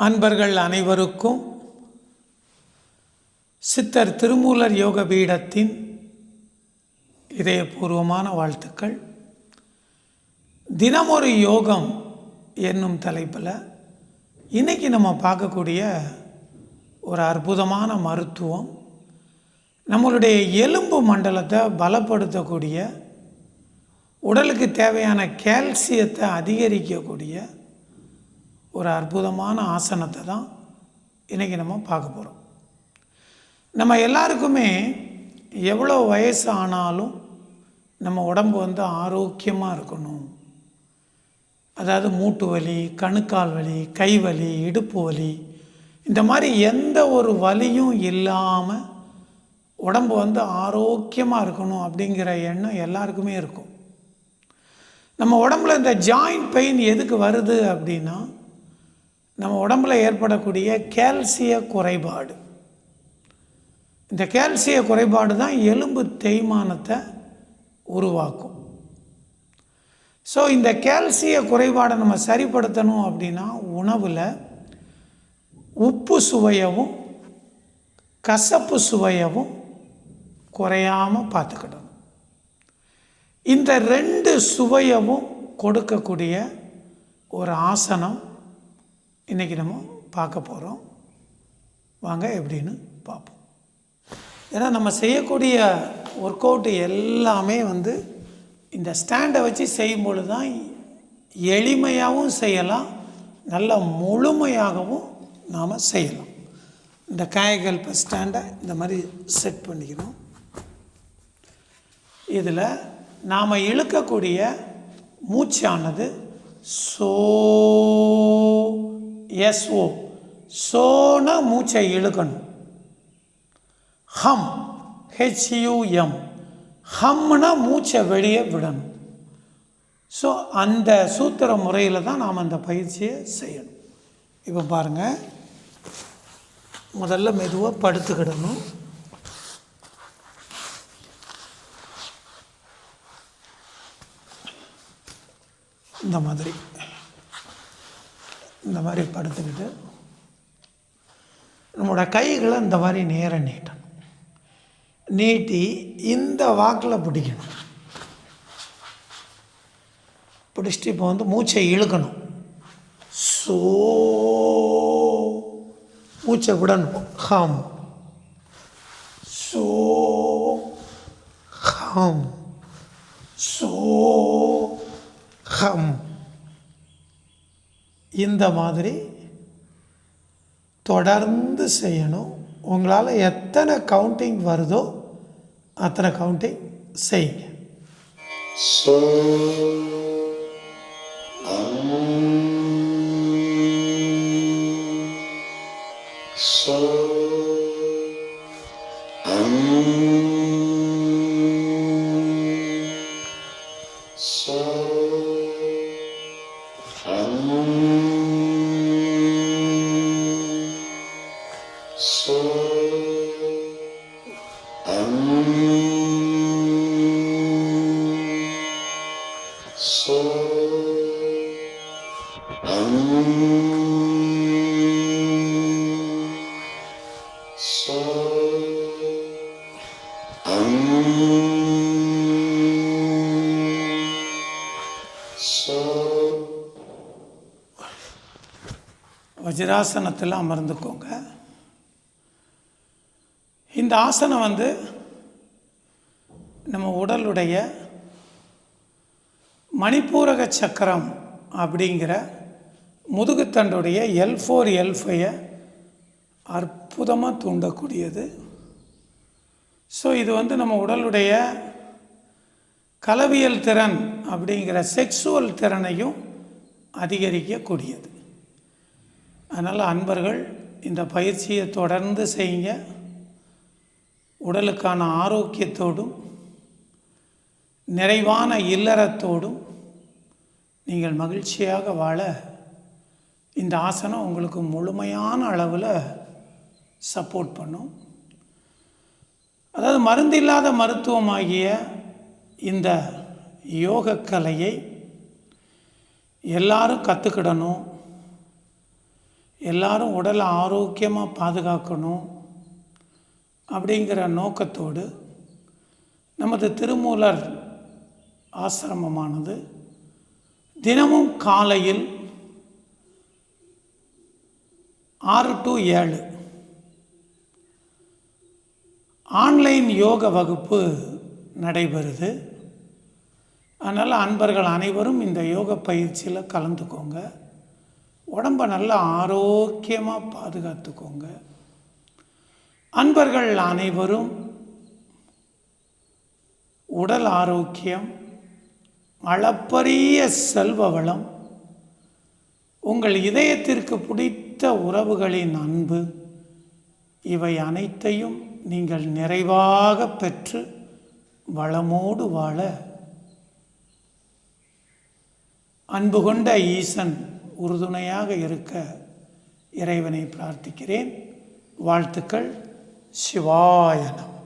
அன்பர்கள் அனைவருக்கும் சித்தர் திருமூலர் யோக பீடத்தின் இதயபூர்வமான வாழ்த்துக்கள். தினமொரு யோகம் என்னும் தலைப்பில் இன்றைக்கி நம்ம பார்க்கக்கூடிய ஒரு அற்புதமான மருத்துவம், நம்மளுடைய எலும்பு மண்டலத்தை பலப்படுத்தக்கூடிய, உடலுக்கு தேவையான கால்சியத்தை அதிகரிக்கக்கூடிய ஒரு அற்புதமான ஆசனத்தை தான் இன்றைக்கி நம்ம பார்க்க போகிறோம். நம்ம எல்லாருக்குமே எவ்வளோ வயசு ஆனாலும் நம்ம உடம்பு ஆரோக்கியமாக இருக்கணும். அதாவது மூட்டு வலி, கணுக்கால் வலி, கை வலி, இடுப்பு வலி, இந்த மாதிரி எந்த ஒரு வலியும் இல்லாமல் உடம்பு ஆரோக்கியமாக இருக்கணும் அப்படிங்கிற எண்ணம் எல்லாருக்குமே இருக்கும். நம்ம உடம்புல இந்த ஜாயிண்ட் பெயின் எதுக்கு வருது அப்படின்னா, நம்ம உடம்புல ஏற்படக்கூடிய கால்சிய குறைபாடு. இந்த கால்சிய குறைபாடு தான் எலும்பு தேய்மானத்தை உருவாக்கும். ஸோ இந்த கால்சிய குறைபாடை நம்ம சரிப்படுத்தணும் அப்படின்னா, உணவில் உப்பு சுவையவும் கசப்பு சுவையவும் குறையாமல் பார்த்துக்கிடணும். இந்த ரெண்டு சுவையவும் கொடுக்கக்கூடிய ஒரு ஆசனம் இன்றைக்கி நம்ம பார்க்க போகிறோம். வாங்க எப்படின்னு பார்ப்போம். ஏன்னா நம்ம செய்யக்கூடிய ஒர்க் அவுட்டு எல்லாமே இந்த ஸ்டாண்டை வச்சு செய்யும்பொழுது தான் எளிமையாகவும் செய்யலாம், நல்ல முழுமையாகவும் நாம் செய்யலாம். இந்த காயகல்ப ஸ்டாண்டை இந்த மாதிரி செட் பண்ணிக்கணும். இதில் நாம் இழுக்கக்கூடிய மூச்சானது எஸ்ஓ சோன மூச்சை இழுக்கணும். ஹம் ஹெச்யூஎம் ஹம்னா மூச்சை வெளியே விடணும். ஸோ அந்த சூத்திர முறையில் தான் நாம் அந்த பயிற்சியை செய்யணும். இப்போ பாருங்கள், முதல்ல மெதுவாக படுத்துக்கிடணும். இந்த மாதிரி படுத்துக்கிட்டு நம்மளோட கைகளை இந்த மாதிரி நேராக நீட்டணும். நீட்டி இந்த வாக்கில் பிடிக்கணும். பிடிச்சிட்டு இப்போ மூச்சை இழுக்கணும். ஸோ மூச்சை விடணும். ஹம் ஸோ ஹம் ஸோ ஹம். இந்த மாதிரி தொடர்ந்து செய்யணும். உங்களால் எத்தனை கவுண்டிங் வருதோ அத்தனை கவுண்டிங் செய்யுங்க. வஜ்ராசனத்தில் அமர்ந்துக்கோங்க. இந்த ஆசனம் நம்ம உடலுடைய மணிப்பூரக சக்கரம் அப்படிங்கிற முதுகுத்தண்டுடைய L4 L5 அற்புதமாக தூண்டக்கூடியது. ஸோ இது நம்ம உடலுடைய கலவியல் திறன் அப்படிங்கிற செக்ஸுவல் திறனையும் அதிகரிக்கக்கூடியது. அதனால் அன்பர்கள் இந்த பயிற்சியை தொடர்ந்து செய்யுங்க. உடலுக்கான ஆரோக்கியத்தோடும் நிறைவான இல்லறத்தோடும் நீங்கள் மகிழ்ச்சியாக வாழ இந்த ஆசனம் உங்களுக்கு முழுமையான அளவில் சப்போர்ட் பண்ணும். அதாவது மருந்தில்லாத மருத்துவமாகிய இந்த யோகக்கலையை எல்லாரும் கற்றுக்கிடணும், எல்லாரும் உடலை ஆரோக்கியமாக பாதுகாக்கணும் அப்படிங்கிற நோக்கத்தோடு நமது திருமூலர் ஆசிரமமானது தினமும் காலையில் 6 to 7 ஆன்லைன் யோக வகுப்பு நடைபெறுது. அதனால் அன்பர்கள் அனைவரும் இந்த யோக பயிற்சியில் கலந்துக்கோங்க. உடம்பை நல்லா ஆரோக்கியமாக பாதுகாத்துக்கோங்க. அன்பர்கள் அனைவரும் உடல் ஆரோக்கியம், அளப்பரிய செல்வ வளம், உங்கள் இதயத்திற்கு பிடித்த உறவுகளின் அன்பு, இவை அனைத்தையும் நீங்கள் நிறைவாக பெற்று வளமோடு வாழ அன்பு கொண்ட ஈசன் உறுதுணையாக இருக்க இறைவனை பிரார்த்திக்கிறேன். வாழ்த்துக்கள். சிவாய நமः.